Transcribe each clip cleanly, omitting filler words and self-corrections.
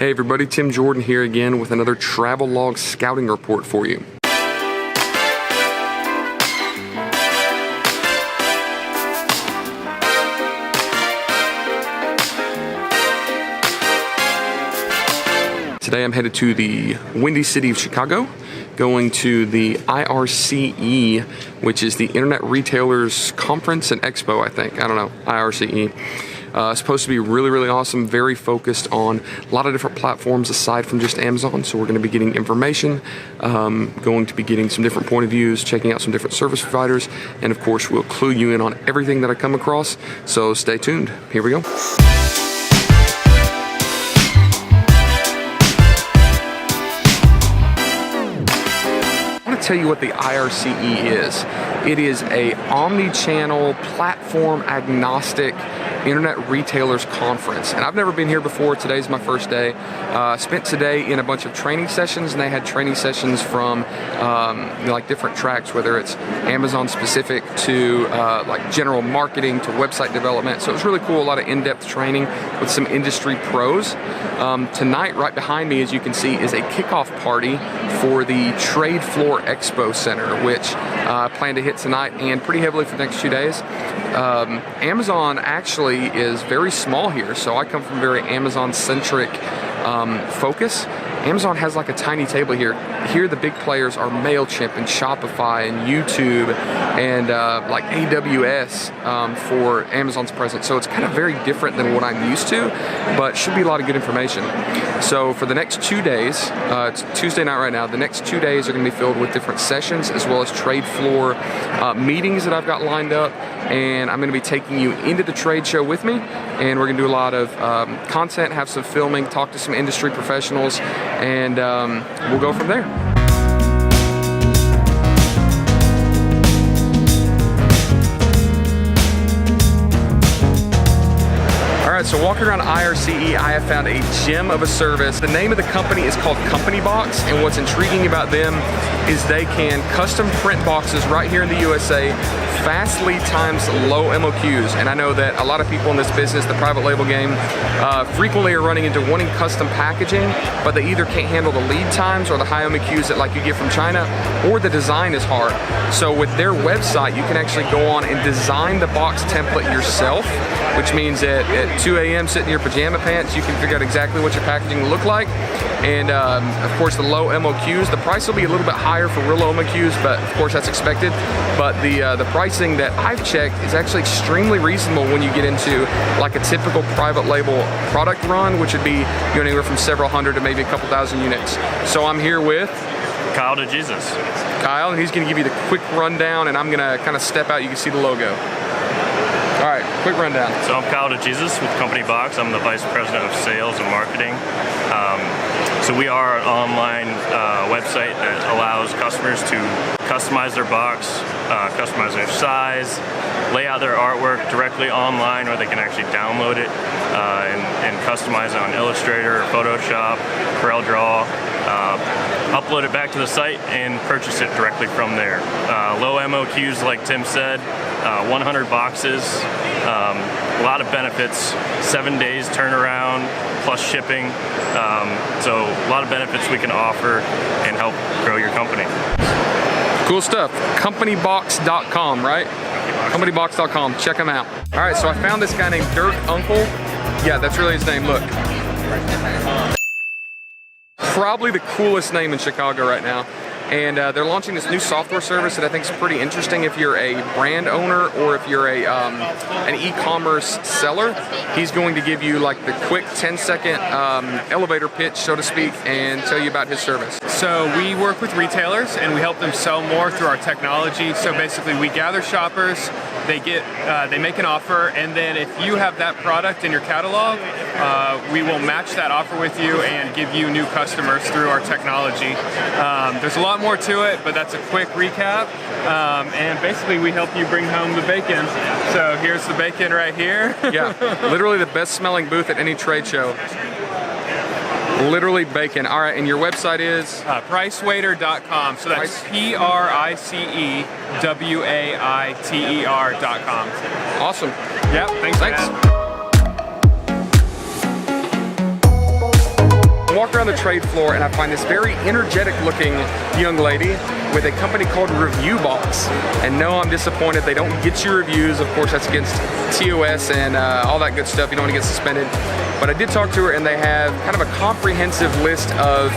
Hey everybody, Tim Jordan here again with another travel log scouting report for you. Today I'm headed to the windy city of Chicago, going to the IRCE, which is the Internet Retailers Conference and Expo, I think. I don't know, IRCE. It's supposed to be really awesome, very focused on a lot of different platforms aside from just Amazon. So we're going to be getting information, going to be getting some different point of views, checking out some different service providers, and of course we'll clue you in on everything that I come across. So stay tuned. Here we go. Tell you what the IRCE is. It is a omni-channel, platform agnostic Internet Retailers Conference, and I've never been here before. Today's my first day. Spent today in a bunch of training sessions, and they had training sessions from like different tracks, whether it's Amazon specific to like general marketing to website development. So it's really cool, a lot of in-depth training with some industry pros. Tonight, right behind me, as you can see, is a kickoff party for the Trade Floor Expo Center, which I plan to hit tonight and pretty heavily for the next 2 days. Amazon actually is very small here, so I come from very Amazon-centric focus. Amazon has like a tiny table here. Here the big players are MailChimp and Shopify and YouTube and like AWS for Amazon's presence. So it's kind of very different than what I'm used to, but should be a lot of good information. So for the next 2 days, it's Tuesday night right now, the next 2 days are going to be filled with different sessions as well as trade floor meetings that I've got lined up. And I'm going to be taking you into the trade show with me, and we're going to do a lot of content, have some filming, talk to some industry professionals, and we'll go from there. Alright, so walking around IRCE, I have found a gem of a service. The name of the company is called Company Box, and what's intriguing about them is they can custom print boxes right here in the USA, fast lead times, low MOQs. And I know that a lot of people in this business, the private label game, frequently are running into wanting custom packaging, but they either can't handle the lead times or the high MOQs that like you get from China, or the design is hard. So with their website, you can actually go on and design the box template yourself, which means that at 2 a.m. sitting in your pajama pants, you can figure out exactly what your packaging will look like. And of course the low MOQs, the price will be a little bit higher for real low MOQs, but of course that's expected. But the pricing that I've checked is actually extremely reasonable when you get into like a typical private label product run, which would be anywhere from several hundred to maybe a couple thousand units. So I'm here with Kyle to Jesus. Kyle, and he's going to give you the quick rundown, and I'm going to kind of step out. You can see the logo. All right, quick rundown. So I'm Kyle to Jesus with Company Box. I'm the Vice President of Sales and Marketing. So we are an online website that allows customers to customize their box, customize their size, lay out their artwork directly online, or they can actually download it and customize it on Illustrator, Photoshop, CorelDRAW, upload it back to the site and purchase it directly from there. Low MOQs, like Tim said, 100 boxes, a lot of benefits, 7 days turnaround plus shipping. So a lot of benefits we can offer and help grow your company. Cool stuff. Companybox.com, right? Companybox.com. Check them out. All right, so I found this guy named Dirk Uncle. Yeah, that's really his name. Look. Probably the coolest name in Chicago right now. And they're launching this new software service that I think is pretty interesting if you're a brand owner or if you're a an e-commerce seller. He's going to give you like the quick 10-second elevator pitch, so to speak, and tell you about his service. So we work with retailers and we help them sell more through our technology. So basically we gather shoppers, they make an offer, and then if you have that product in your catalog, we will match that offer with you and give you new customers through our technology. There's a lot more to it, but that's a quick recap. And basically we help you bring home the bacon. So here's the bacon right here. Yeah, literally the best smelling booth at any trade show. Literally bacon. All right, and your website is? Pricewaiter.com. So that's PRICEWAITER.com. Awesome. Yep, thanks. walk around the trade floor and I find this very energetic looking young lady with a company called ReviewBox. And no, I'm disappointed. They don't get you reviews. Of course, that's against TOS and all that good stuff. You don't want to get suspended. But I did talk to her and they have kind of a comprehensive list of,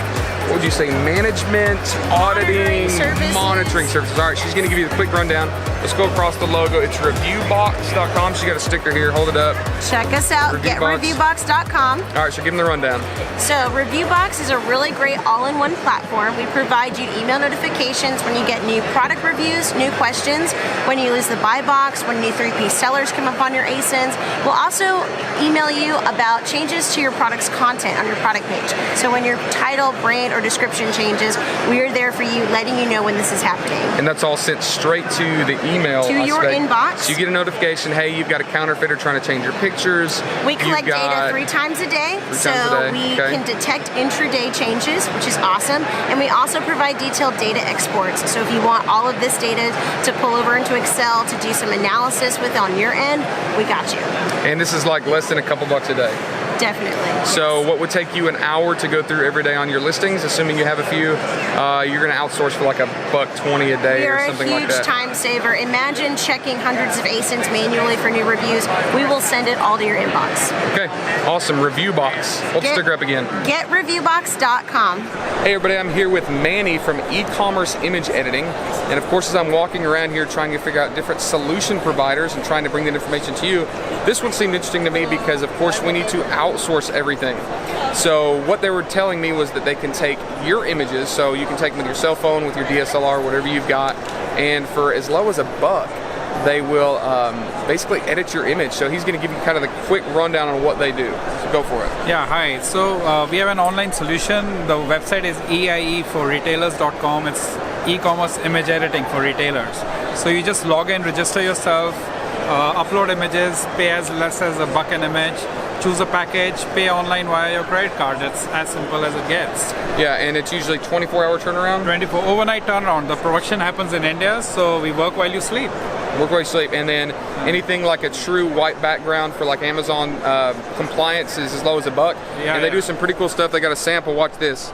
what would you say, management, auditing, monitoring services. All right, she's gonna give you the quick rundown. Let's go across the logo. It's reviewbox.com. She got a sticker here, hold it up. Check us out, getreviewbox.com. All right, so give them the rundown. So ReviewBox is a really great all-in-one platform. We provide you email notifications when you get new product reviews, new questions, when you lose the buy box, when new 3P sellers come up on your ASINs. We'll also email you about changes to your product's content on your product page. So when your title, brand, or description changes, we are there for you, letting you know when this is happening. And that's all sent straight to the email. To your inbox. So you get a notification, hey, you've got a counterfeiter trying to change your pictures. We collect data 3 times a day. So we can detect intraday changes, which is awesome. And we also provide detailed data exports. So if you want all of this data to pull over into Excel to do some analysis with on your end, we got you. And this is like less than a couple bucks a day. Definitely. So what would take you an hour to go through every day on your listings, assuming you have a few, you're going to outsource for like $120 a day or something like that. We're a huge time saver. Imagine checking hundreds of ASINs manually for new reviews. We will send it all to your inbox. Okay, awesome. ReviewBox. Hold the sticker up again. Getreviewbox.com. Hey everybody, I'm here with Manny from e-commerce image editing. And of course, as I'm walking around here trying to figure out different solution providers and trying to bring that information to you, this one seemed interesting to me because of course we need to outsource everything. So what they were telling me was that they can take your images, so you can take them with your cell phone, with your DSLR, whatever you've got, and for as low as $1, they will basically edit your image. So he's going to give you kind of the quick rundown on what they do. So go for it. Yeah, hi. So we have an online solution. The website is EIE4retailers.com. It's e-commerce image editing for retailers. So you just log in, register yourself, upload images, pay as less as $1 an image, choose a package, pay online via your credit card. It's as simple as it gets. Yeah, and it's usually 24-hour turnaround? 24 overnight turnaround. The production happens in India, so we work while you sleep. Work while you sleep, and then anything like a true white background for like Amazon compliance is as low as $1. Yeah, and they do some pretty cool stuff. They got a sample. Watch this.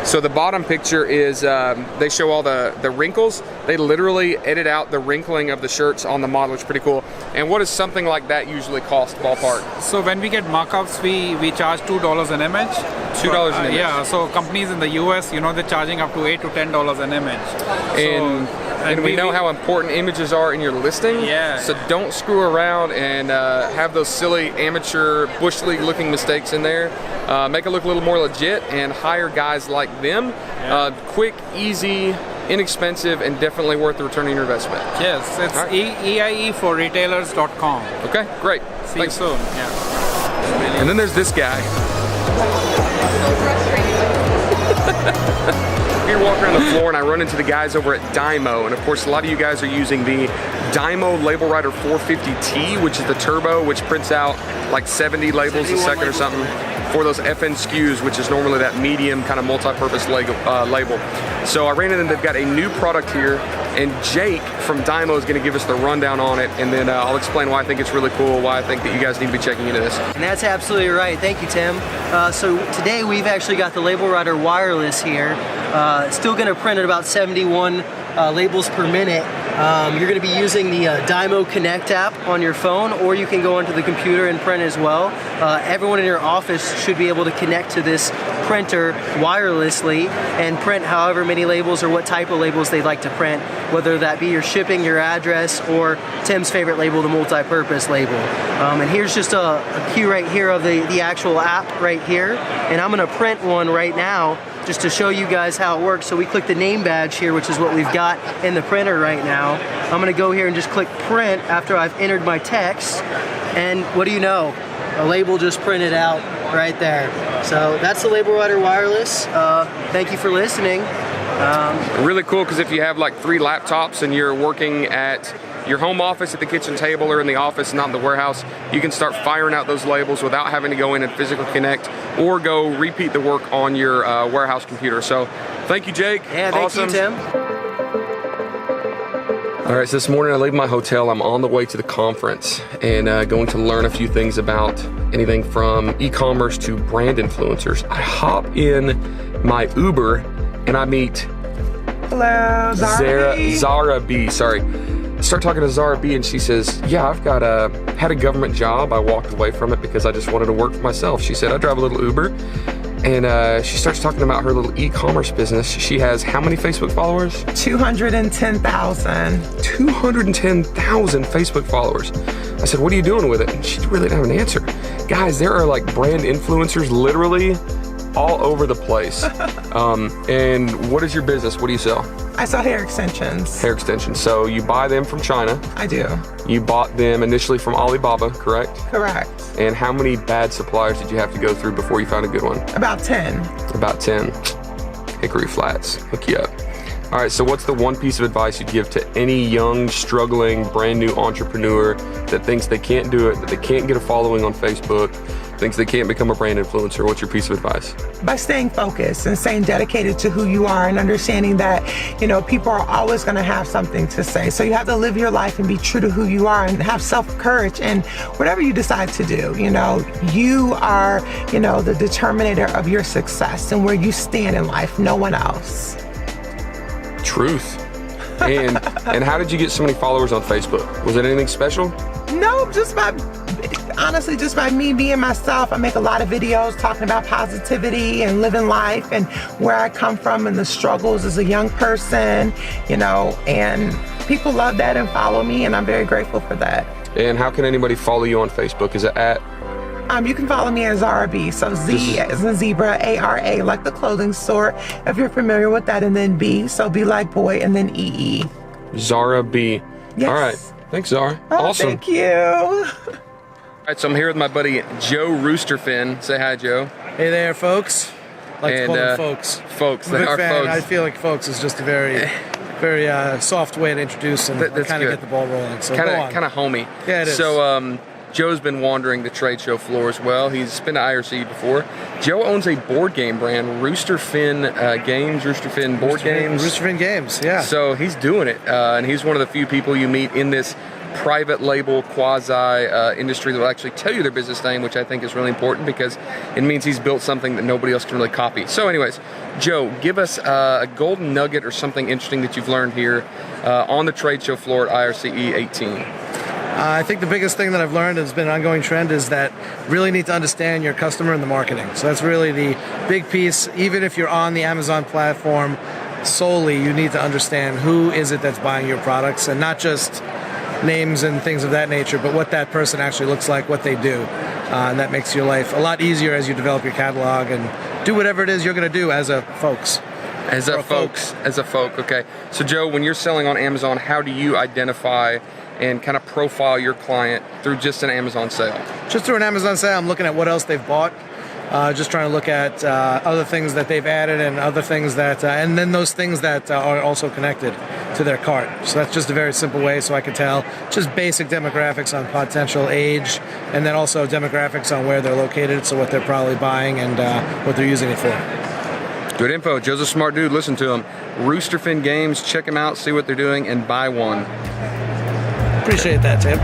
So the bottom picture is, they show all the wrinkles. They literally edit out the wrinkling of the shirts on the model, which is pretty cool. And what does something like that usually cost, ballpark? So when we get markups, we charge $2 an image. $2 an image? Yeah, so companies in the US, you know, they're charging up to $8 to $10 an image. And we know how important images are in your listing. Yeah. So don't screw around and have those silly amateur bush league looking mistakes in there. Make it look a little more legit and hire guys like them. Yeah. Quick, easy, inexpensive, and definitely worth the return on your investment. Yes, it's EIE4retailers.com. Okay, great. See you soon. Yeah. And then there's this guy. Here walking around the floor and I run into the guys over at Dymo, and of course a lot of you guys are using the Dymo Label Writer 450T, which is the turbo, which prints out like 70 labels a second or something for those FN SKUs, which is normally that medium kind of multi-purpose label. So I ran in and they've got a new product here, and Jake from Dymo is going to give us the rundown on it, and then I'll explain why I think it's really cool, why I think that you guys need to be checking into this. And that's absolutely right. Thank you, Tim. So today we've actually got the Label Writer Wireless here. It's still going to print at about 71 labels per minute. You're going to be using the Dymo Connect app on your phone, or you can go onto the computer and print as well. Everyone in your office should be able to connect to this printer wirelessly and print however many labels or what type of labels they'd like to print, whether that be your shipping, your address, or Tim's favorite label, the multi-purpose label. And here's just a cue right here of the actual app right here. And I'm going to print one right now just to show you guys how it works. So we click the name badge here, which is what we've got in the printer right now. I'm going to go here and just click print after I've entered my text. And what do you know? A label just printed out right there. So that's the Label Writer Wireless. Thank you for listening. Really cool, because if you have like 3 laptops and you're working at your home office, at the kitchen table, or in the office, not in the warehouse, you can start firing out those labels without having to go in and physically connect or go repeat the work on your warehouse computer. So thank you, Jake. Yeah, thank you, Tim. All right, so this morning I leave my hotel. I'm on the way to the conference and going to learn a few things about anything from e-commerce to brand influencers. I hop in my Uber and I meet Hello, Zara B. Sorry. I start talking to Zara B and she says, yeah, I've got had a government job. I walked away from it because I just wanted to work for myself. She said, I drive a little Uber. And she starts talking about her little e-commerce business. She has how many Facebook followers? 210,000. 210,000 Facebook followers. I said, what are you doing with it? And she really didn't have an answer. Guys, there are like brand influencers literally all over the place. And what is your business? What do you sell? I sell hair extensions. Hair extensions. So you buy them from China. I do. You bought them initially from Alibaba, correct? Correct. And how many bad suppliers did you have to go through before you found a good one? About 10. About 10. Hickory Flats, hook you up. All right, so what's the one piece of advice you'd give to any young, struggling, brand new entrepreneur that thinks they can't do it, that they can't get a following on Facebook, thinks they can't become a brand influencer? What's your piece of advice? By staying focused and staying dedicated to who you are and understanding that, people are always going to have something to say. So you have to live your life and be true to who you are and have self-courage and whatever you decide to do, you are, the determinator of your success and where you stand in life, no one else. Truth. And how did you get so many followers on Facebook? Was it anything special? No, honestly, just by me being myself. I make a lot of videos talking about positivity and living life and where I come from and the struggles as a young person, and people love that and follow me, and I'm very grateful for that. And how can anybody follow you on Facebook? Is it at? You can follow me as Zara B. So Z as in zebra, A-R-A, like the clothing store, if you're familiar with that, and then B, so B like boy, and then E-E. Zara B. Yes. All right. Thanks, Zara. Oh, awesome. Thank you. All right, so I'm here with my buddy Joe Rooster Fin. Say hi, Joe. Hey there, folks. Like to call them folks. Folks, I'm a they big are fan. folks. I feel like folks is just a very soft way to introduce and kind of get the ball rolling. So kind of homey. Yeah, it is. So Joe's been wandering the trade show floor as well. He's been to IRCE before. Joe owns a board game brand, Rooster Fin Games, Rooster Fin Board Games. Rooster Fin Games, yeah. So he's doing it, and he's one of the few people you meet in this private label quasi industry that will actually tell you their business name, which I think is really important because it means he's built something that nobody else can really copy. So anyways, Joe, give us a golden nugget or something interesting that you've learned here on the trade show floor at IRCE 18. I think the biggest thing that I've learned has been an ongoing trend is that really need to understand your customer and the marketing. So that's really the big piece. Even if you're on the Amazon platform solely, you need to understand who is it that's buying your products and not just names and things of that nature, but what that person actually looks like, what they do. And that makes your life a lot easier as you develop your catalog and do whatever it is you're going to do as a folks. As a folk, okay. So Joe, when you're selling on Amazon, how do you identify and kind of profile your client through just an Amazon sale? Just through an Amazon sale, I'm looking at what else they've bought. Just trying to look at other things that they've added and other things that, and then those things that are also connected to their cart. So that's just a very simple way so I can tell just basic demographics on potential age and then also demographics on where they're located, so what they're probably buying and what they're using it for. Good info. Joe's a smart dude. Listen to him. Rooster Fin Games. Check him out. See what they're doing and buy one. Appreciate that, Tim.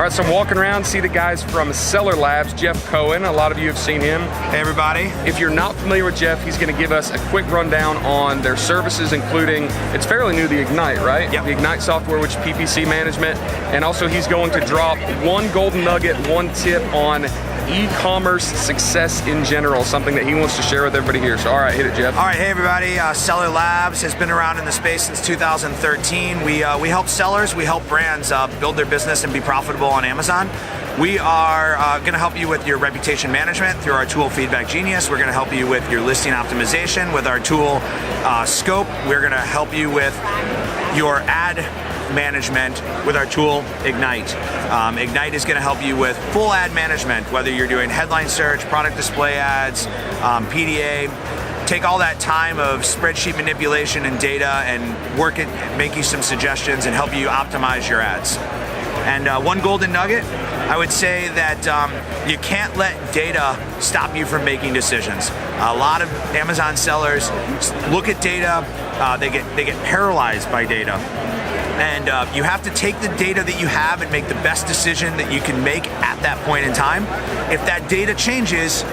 So I'm walking around, see the guys from Seller Labs, Jeff Cohen. A lot of you have seen him. Hey everybody. If you're not familiar with Jeff, he's going to give us a quick rundown on their services, including, it's fairly new, the Ignite, right? Yep. The Ignite software, which is PPC management. And also he's going to drop one golden nugget, one tip on e-commerce success in general, something that he wants to share with everybody here. So all right, hit it, Jeff. All right, hey everybody. Seller Labs has been around in the space since 2013. We help sellers, we help brands build their business and be profitable on Amazon. We are going to help you with your reputation management through our tool Feedback Genius. We're going to help you with your listing optimization with our tool Scope. We're going to help you with your ad management with our tool Ignite. Ignite is going to help you with full ad management, whether you're doing headline search, product display ads, PDA. Take all that time of spreadsheet manipulation and data and work it, make you some suggestions and help you optimize your ads. And one golden nugget, I would say that you can't let data stop you from making decisions. A lot of Amazon sellers look at data, they get paralyzed by data. And you have to take the data that you have and make the best decision that you can make at that point in time. If that data changes,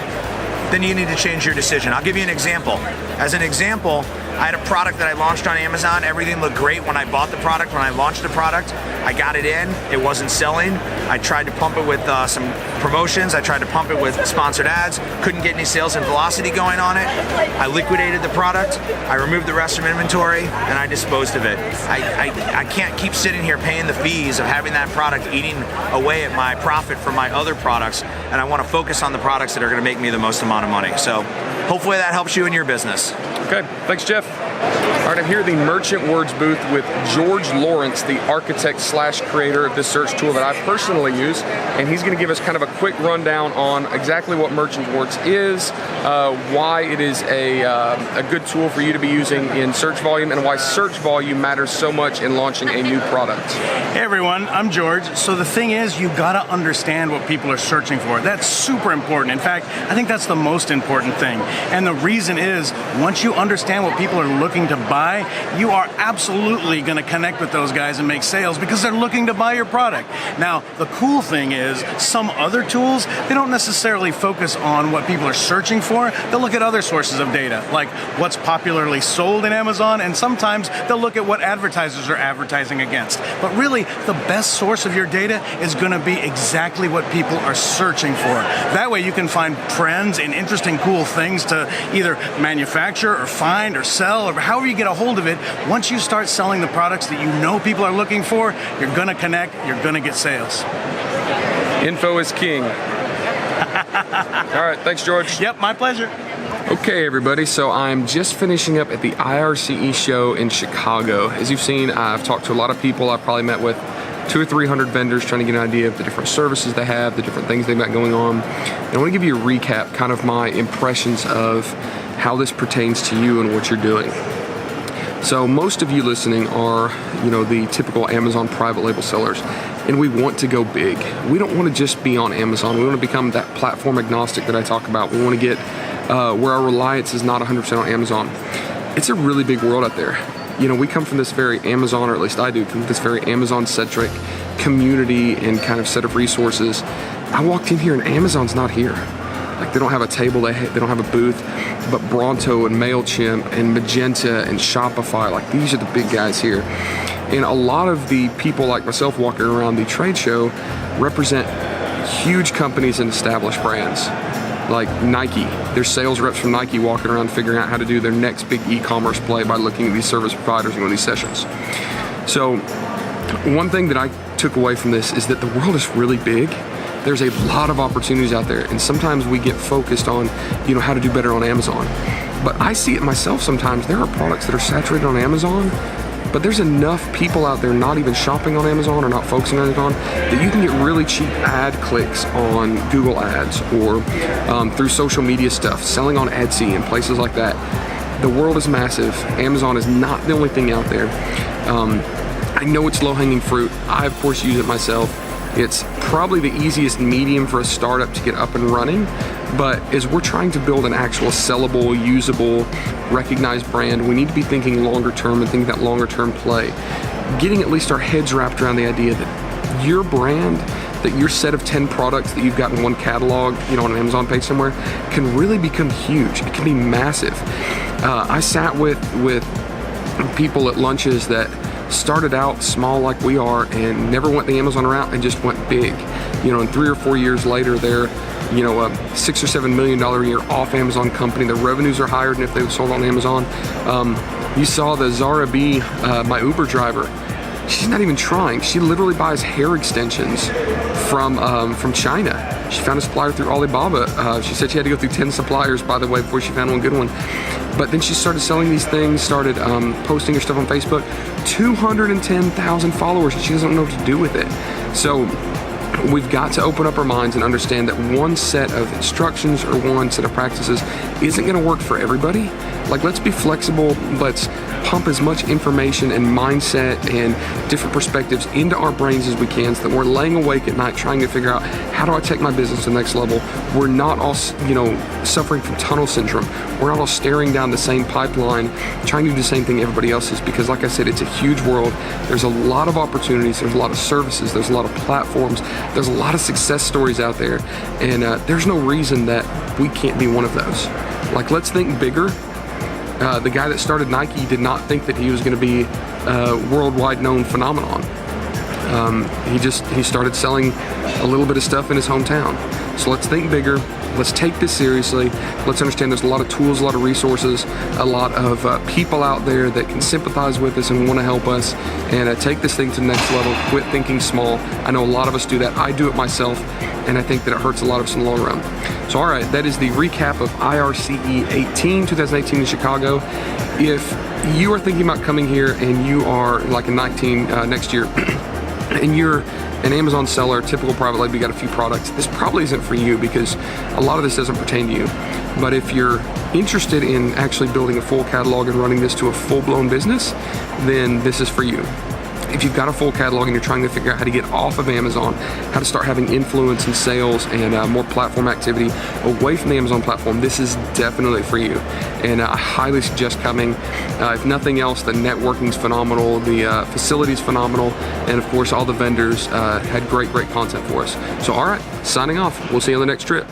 then you need to change your decision. I'll give you an example. As an example, I had a product that I launched on Amazon. Everything looked great when I bought the product, when I launched the product. I got it in, it wasn't selling. I tried to pump it with some promotions. I tried to pump it with sponsored ads. Couldn't get any sales and velocity going on it. I liquidated the product. I removed the rest from inventory and I disposed of it. I can't keep sitting here paying the fees of having that product eating away at my profit from my other products, and I want to focus on the products that are going to make me the most amount of money. So hopefully that helps you in your business. Okay, thanks, Jeff. All right, I'm here at the Merchant Words booth with George Lawrence, the architect / creator of this search tool that I personally use, and he's going to give us kind of a quick rundown on exactly what Merchant Words is, why it is a good tool for you to be using in search volume, and why search volume matters so much in launching a new product. Hey everyone, I'm George. So the thing is, you gotta understand what people are searching for. That's super important. In fact, I think that's the most important thing. And the reason is, once you understand what people are looking to buy, you are absolutely gonna connect with those guys and make sales because they're looking to buy your product. Now, the cool thing is, some other tools, they don't necessarily focus on what people are searching for. They'll look at other sources of data, like what's popularly sold in Amazon, and sometimes they'll look at what advertisers are advertising against. But really, the best source of your data is gonna be exactly what people are searching for. That way you can find trends and interesting, cool things to either manufacture or find or sell, or however you get a hold of it. Once you start selling the products that you know people are looking for, you're gonna connect, you're gonna get sales. Info is king. All right, thanks, George. Yep, my pleasure. Okay, everybody, so I'm just finishing up at the IRCE show in Chicago. As you've seen, I've talked to a lot of people. I've probably met with 200 or 300 vendors trying to get an idea of the different services they have, the different things they've got going on. And I want to give you a recap, kind of my impressions of how this pertains to you and what you're doing. So most of you listening are, the typical Amazon private label sellers, and we want to go big. We don't want to just be on Amazon. We want to become that platform agnostic that I talk about. We want to get where our reliance is not 100% on Amazon. It's a really big world out there. We come from this very Amazon, or at least I do, from this very Amazon-centric community and kind of set of resources. I walked in here and Amazon's not here. Like, they don't have a table, they don't have a booth, but Bronto and MailChimp and Magenta and Shopify, like, these are the big guys here. And a lot of the people like myself walking around the trade show represent huge companies and established brands. Like Nike, there's sales reps from Nike walking around figuring out how to do their next big e-commerce play by looking at these service providers and going to these sessions. So one thing that I took away from this is that the world is really big. There's a lot of opportunities out there, and sometimes we get focused on, how to do better on Amazon. But I see it myself sometimes. There are products that are saturated on Amazon, but there's enough people out there not even shopping on Amazon or not focusing on Amazon that you can get really cheap ad clicks on Google Ads or through social media stuff, selling on Etsy and places like that. The world is massive. Amazon is not the only thing out there. I know it's low-hanging fruit. I, of course, use it myself. It's probably the easiest medium for a startup to get up and running, but as we're trying to build an actual sellable, usable, recognized brand, we need to be thinking longer term and thinking that longer term play. Getting at least our heads wrapped around the idea that your brand, that your set of 10 products that you've got in one catalog, on an Amazon page somewhere, can really become huge. It can be massive. I sat with people at lunches that started out small like we are and never went the Amazon route and just went big. And 3 or 4 years later, they're, a $6 or $7 million a year off Amazon company. Their revenues are higher than if they were sold on Amazon. You saw the Zara B, my Uber driver. She's not even trying. She literally buys hair extensions from China. She found a supplier through Alibaba. She said she had to go through 10 suppliers, by the way, before she found one good one. But then she started selling these things, started posting her stuff on Facebook. 210,000 followers, and she doesn't know what to do with it. So we've got to open up our minds and understand that one set of instructions or one set of practices isn't going to work for everybody. Like, let's be flexible. Let's pump as much information and mindset and different perspectives into our brains as we can, so that we're laying awake at night trying to figure out, how do I take my business to the next level? We're not all, suffering from tunnel syndrome. We're not all staring down the same pipeline, trying to do the same thing everybody else is, because like I said, it's a huge world. There's a lot of opportunities, there's a lot of services, there's a lot of platforms, there's a lot of success stories out there, and there's no reason that we can't be one of those. Like, let's think bigger. The guy that started Nike did not think that he was going to be a worldwide known phenomenon. He started selling a little bit of stuff in his hometown. So let's think bigger. Let's take this seriously. Let's understand there's a lot of tools, a lot of resources, a lot of people out there that can sympathize with us and want to help us, and take this thing to the next level. Quit thinking small. I know a lot of us do that. I do it myself, and I think that it hurts a lot of us in the long run. So all right, that is the recap of IRCE 2018 in Chicago. If you are thinking about coming here and you are like in 19 next year, and you're an Amazon seller, typical private label, you got a few products, this probably isn't for you, because a lot of this doesn't pertain to you. But if you're interested in actually building a full catalog and running this to a full-blown business, then this is for you. If you've got a full catalog and you're trying to figure out how to get off of Amazon, how to start having influence and sales and more platform activity away from the Amazon platform, this is definitely for you. And I highly suggest coming. If nothing else, the networking's phenomenal, the facility's phenomenal, and of course all the vendors had great content for us. So all right, signing off. We'll see you on the next trip.